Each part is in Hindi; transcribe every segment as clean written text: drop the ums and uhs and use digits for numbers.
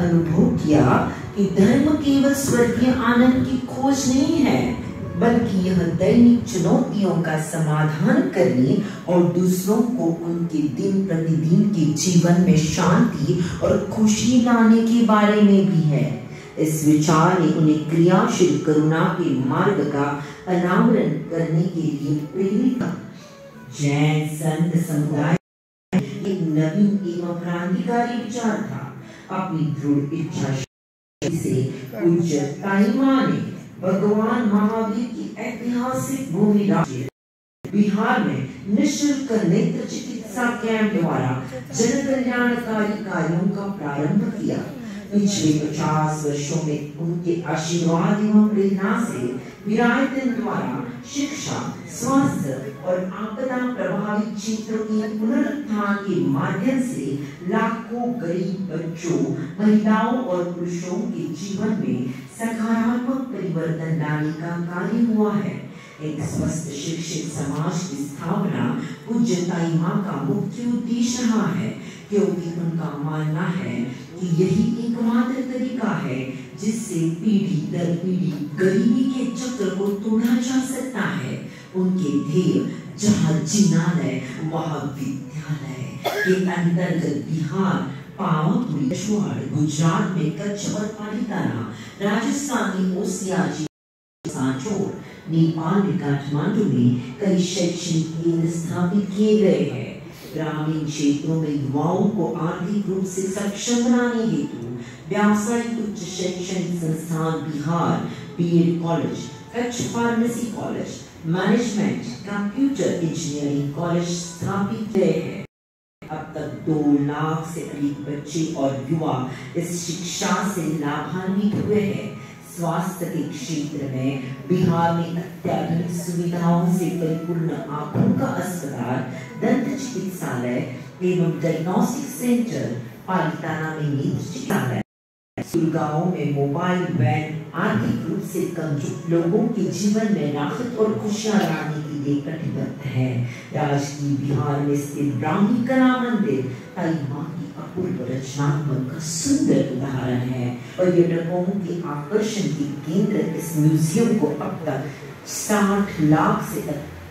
अनुभव किया कि धर्म केवल स्वर्गीय आनंद की खोज नहीं है, बल्कि यह दैनिक चुनौतियों का समाधान करने और दूसरों को उनके दिन प्रतिदिन के जीवन में शांति और खुशी लाने के बारे में भी है। इस विचार ने उन्हें क्रियाशील करुणा के मार्ग का अनावरण करने के लिए प्रेरित किया। जैन संत समुदाय एक नवीन एवं क्रांतिकारी विचार था। अपनी दृढ़ इच्छा से पूज्य ताईमा ने भगवान महावीर की ऐतिहासिक भूमि राज्य बिहार में निःशुल्क नेत्र चिकित्सा कैंप द्वारा जन कल्याणकारी कार्यों का प्रारंभ किया। पिछले 50 वर्षों में उनके आशीर्वाद एवं प्रेरणा से विरायतन द्वारा शिक्षा, स्वास्थ्य और आपदा प्रभावित क्षेत्रों के पुनरुत्थान के माध्यम से लाखों गरीब बच्चों, महिलाओं और पुरुषों के जीवन में सकारात्मक परिवर्तन लाने का कार्य हुआ है। एक स्वस्थ शिक्षित समाज की स्थापना पूज्य ताईमा का मुख्य उद्देश्य रहा है, क्योंकि उनका मानना है कि यही एकमात्र तरीका है जिससे पीढ़ी दर पीढ़ी गरीबी के चक्र को तोड़ा जा सकता है। उनके ध्येय जहाँ जिनालय वहाँ विद्यालय के अंतर्गत बिहार, पावापुरी, गुजरात में कच्छ और पालीताना, राजस्थान में ओसियाची, सांचौर, नेपाल में काठमांडू में कई शैक्षणिक केंद्र स्थापित किए गए हैं। ग्रामीण क्षेत्रों में युवाओं को आर्थिक रूप से सक्षम बनाने हेतु व्यावसायिक उच्च शैक्षणिक संस्थान Bihar B Ed college, Kutch pharmacy college, management, computer engineering college स्थापित किए हैं। अब तक 2 लाख से अधिक बच्चे और युवा इस शिक्षा से लाभान्वित हुए हैं। स्वास्थ्य के क्षेत्र में बिहार में अत्याधुनिक सुविधाओं से परिपूर्ण आंखों का अस्पताल, दंत चिकित्सालय एवं डायग्नोस्टिक सेंटर, पालीताना में नेत्र चिकित्सालय, गाँव में मोबाइल वैन आर्थिक रूप से कमजोर लोगों के जीवन में राहत और खुशियां लाने के लिए कटिबद्ध है। राजकीय बिहार में स्थित ब्राह्मी कला मंदिर ताईमा की अपूर्व रचनात्मक का सुंदर उदाहरण है। पर्यटकों के आकर्षण के केंद्र इस म्यूजियम को अब तक 60 लाख से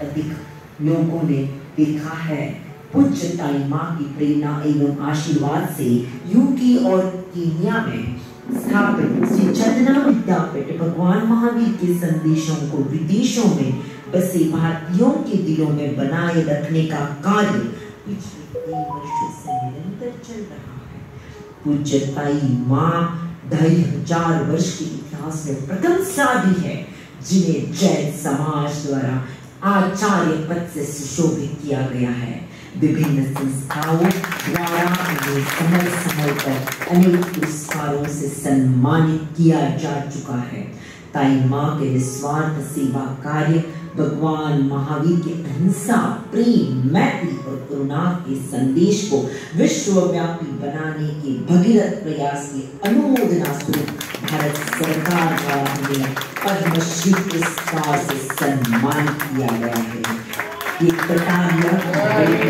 अधिक लोगों ने देखा है। पूज्य ताईमा की प्रेरणा एवं आशीर्वाद से यूके और केन्या में स्थापित श्री चंदना विद्यापीठ भगवान महावीर के संदेशों को विदेशों में बसे भारतीयों के दिलों में बनाए रखने का कार्य पिछले 3 वर्षों से निरंतर चल रहा है। पूज्य ताईमा 2500 वर्ष के इतिहास में प्रथम साधी है जिन्हें जैन समाज द्वारा आचार्य पद से सुशोभित किया गया है। विभिन्न संस्थाओं द्वारा उन्हें समय समय पर अनेक पुरस्कारों से सम्मानित किया जा चुका है। ताईमा के निस्वार्थ सेवा कार्य भगवान महावीर के अहिंसा, प्रेम, मैत्री और करुणा के संदेश को विश्वव्यापी बनाने के भगीरथ प्रयास की अनुमोदना स्वरूप भारत सरकार द्वारा उन्हें पद्मश्री पुरस्कार से सम्मानित किया गया है।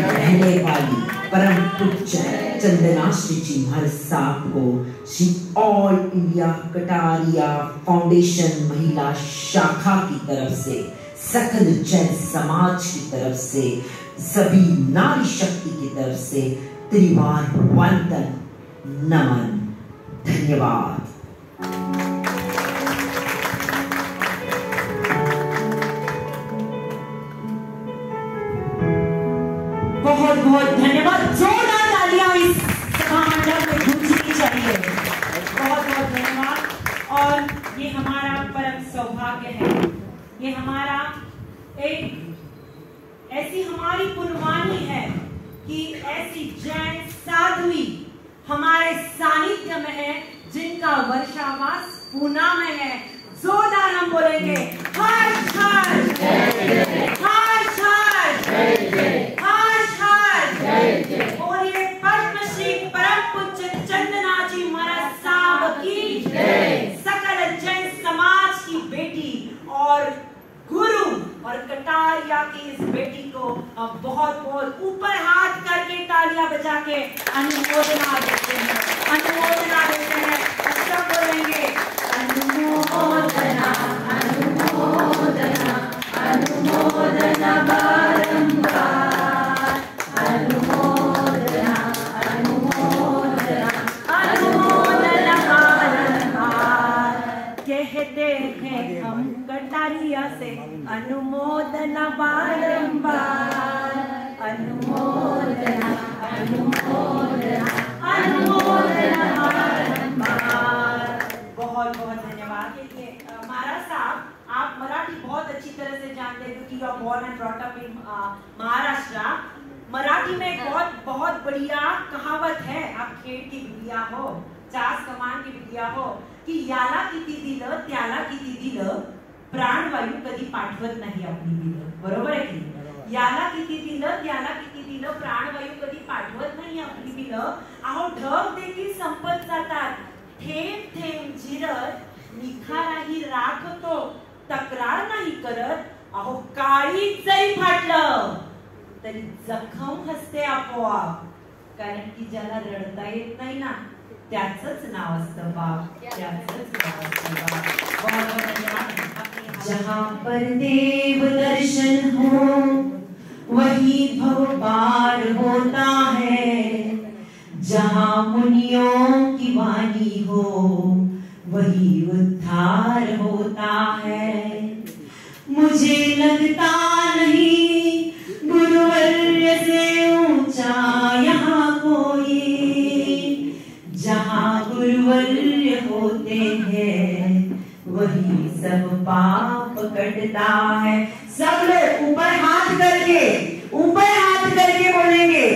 रहने वाली परम पूज्य चंदनाश्री जी महाराज साहब को Shri all India Kataria foundation महिला शाखा की तरफ से, सकल जैन समाज की तरफ से, सभी नारी शक्ति की तरफ से त्रिवार वंदन, नमन, धन्यवाद। बहुत बहुत धन्यवाद। जोरदार तालियां इस सभा मंडप में गूंजनी चाहिए। बहुत बहुत धन्यवाद। और ये हमारा परम सौभाग्य है, ये हमारा एक ऐसी हमारी पुण्यवानी है कि ऐसी जैन साध्वी हमारे सानिध्य में है जिनका वर्षावास पूना में है। जोरदार हम बोलेंगे हर्ष हर्ष हर्ष हर्ष हर्ष हर्ष। बोलिए पद्मश्री परम पूज्य चंदना जी महाराज साहब की, सकल जैन समाज की बेटी और गुरु और कटारिया की इस बेटी को बहुत बहुत ऊपर हाथ करके तालियां बजा के अनुमोदना देते हैं, अनुमोदना देते हैं। अनुमोदना बारंबार, अनुमोदना अनुमोदना अनुमोदना बारंबार। बहुत बहुत धन्यवाद। महाराज साहब, आप मराठी बहुत अच्छी तरह से जानते हैं क्योंकि you are born and brought up in Maharashtra. Marathi में एक बहुत बढ़िया कहावत है, आप खेड की बिटिया हो, चास कमान की बिटिया हो, की याला किती दिलं त्याला किती दिलं, प्राणवायू कधी पाठवत नाही आपली बिलं. बरोबर आहे की? याला किती दिलं त्याला किती दिलं, प्राणवायू कधी पाठवत नाही आपली बिलं. अहो ढग देखील संपत जातात, थेंब थेंब जिरत निखाराही राखतो, तक्रार नाही करत. अहो काळीच जरी फाटलं तरी जखम हसते आपोआप, कारण की ज्याला रडता येत नाही ना त्याचंच नाव असतं बाप, त्याचंच नाव असतं बाप. बहुत बहुत धन्यवाद. जहाँ पर देव दर्शन हो वही भव पार होता है, जहाँ मुनियों की वाणी हो वही उद्धार होता है. मुझे लगता नहीं गुरुवर्य से ऊंचा यहाँ कोई, जहाँ गुरुवर्य होते हैं वही सब पाप कटता है. सब लोग ऊपर हाथ करके बोलेंगे,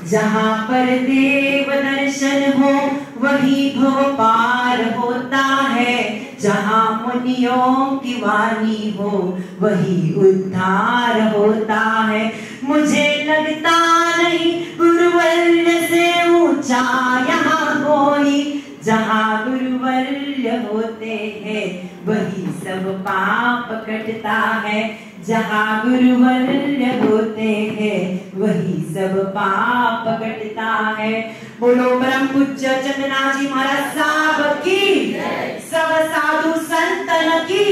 जहाँ पर देव दर्शन हो वही भव पार होता है, जहाँ मुनियों की वाणी हो वही उद्धार होता है. मुझे लगता नहीं गुरुवर्य से ऊंचा यहाँ कोई, जहाँ गुरुवर्य होते हैं वही सब पाप कटता है, जहाँ गुरुवर्य होते हैं वही सब पाप कटता है. बोलो परम पूज्य चंदना जी महाराज साहब की, सब साधु संतन की.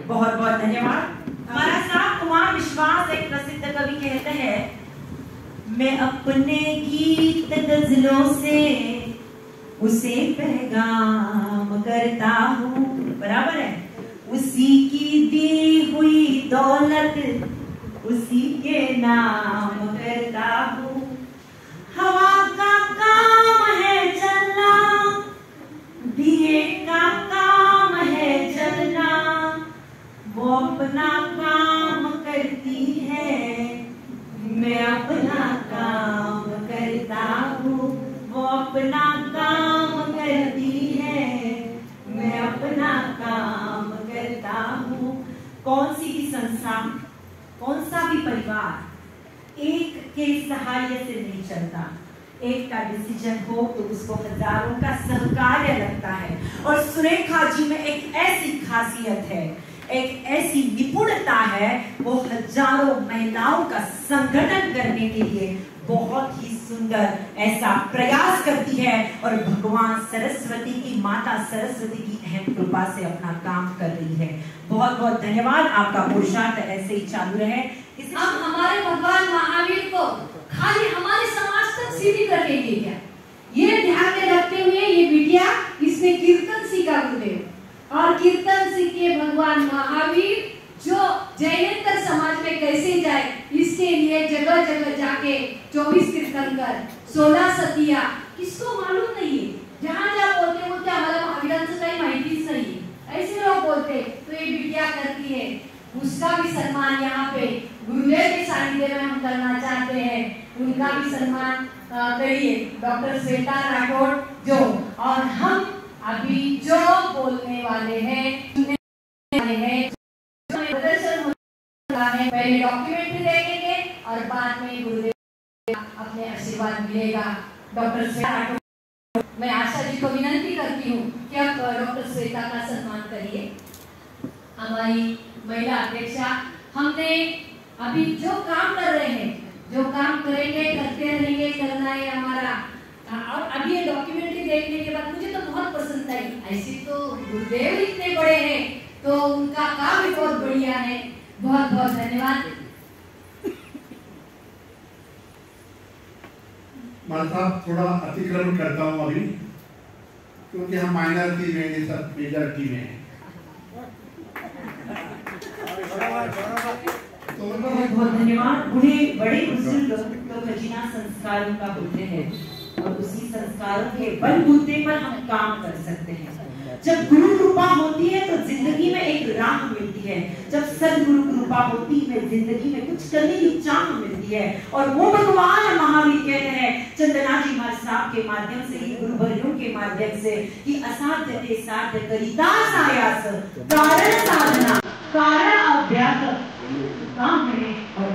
बहुत बहुत धन्यवाद. महाराज साहब, कुमार विश्वास एक प्रसिद्ध कवि कहते हैं, मैं अपने गीत गजलों से उसे पैगाम करता हूँ. बराबर है. उसी की दी हुई दौलत उसी के नाम करता हूँ. हवा का काम है चलना, दिए का काम है जलना, वो अपना काम करती है, मैं अपना काम करता हूँ. वो अपना काम करती है, मैं अपना काम करता हूँ. कौन सी भी संस्था, कौन सा भी परिवार एक के सहाय से नहीं चलता. एक का डिसीजन हो तो उसको हजारों का सहकार्य लगता है. और सुरेखा जी में एक ऐसी खासियत है, एक ऐसी निपुणता है, वो हजारों महिलाओं का संगठन करने के लिए बहुत ही सुंदर ऐसा प्रयास करती है और भगवान सरस्वती की, माता सरस्वती की अहम कृपा से अपना काम कर रही है. बहुत बहुत धन्यवाद. आपका पुरुषार्थ ऐसे ही चालू रहे. हम हमारे भगवान महावीर को खाली हमारे समाज तक सीमित रखेंगे क्या? ये ध्यान में रखते हुए ये बिटिया, इसने कीर्तन सीखा गुरुदेव, और कीर्तन सीख के भगवान महावीर जो जैनेतर समाज में कैसे जाए इसके लिए जगह जगह जाके 24 तीर्थंकर, 16 सतिया, किसको मालूम नहीं है. जहाँ जहाँ बोलते वो क्या हमारा महावीरांचं काही माहितीच नहीं, ऐसे लोग बोलते. तो ये बिटिया करती है, उसका भी सम्मान यहाँ पे गुरुदेव के सानिध्य में हम करना चाहते हैं. उनका भी सम्मान करिए. डॉक्टर श्वेता राठौड़ जो, और हम अभी जो बोलने वाले हैं पहले डॉक्यूमेंट्री देखेंगे और बाद में गुरुदेव अपने आशीर्वाद मिलेगा. डॉक्टर श्वेता राठौड़, मैं आशा जी को विनंती करती हूँ कि आप डॉक्टर श्वेता का सम्मान करिए. हमारी महिला अध्यक्षा, हमने अभी जो काम कर रहे हैं, जो काम करेंगे, करते रहेंगे, करना है हमारा. और अभी ये डॉक्यूमेंट्री देखने के बाद मुझे तो बहुत पसंद आई. ऐसे तो गुरुदेव इतने बड़े हैं तो उनका काम भी बहुत बढ़िया है. बहुत बहुत धन्यवाद. साहब, थोड़ा अतिक्रमण करता हूँ अभी, क्योंकि हम माइनॉरिटी में, ये सब मेजॉरिटी में हैं. बहुत बहुत धन्यवाद। बड़े बुजुर्ग तो खजीना संस्कारों का होते हैं और उसी संस्कारों के बलबूते पर हम काम कर सकते हैं। जब गुरु कृपा होती है तो जिंदगी में एक राह मिलती है। जब सदगुरु कृपा होती है जिंदगी में कुछ करने की चाह मिलती है। और वो भगवान महावीर कहते हैं चंदना जी महाराज साहब के माध्यम से, गुरुवर्यों के माध्यम से, कि असाध्य ते साध्य करिता सायास, कारण साधना कारण अभ्यास काम है और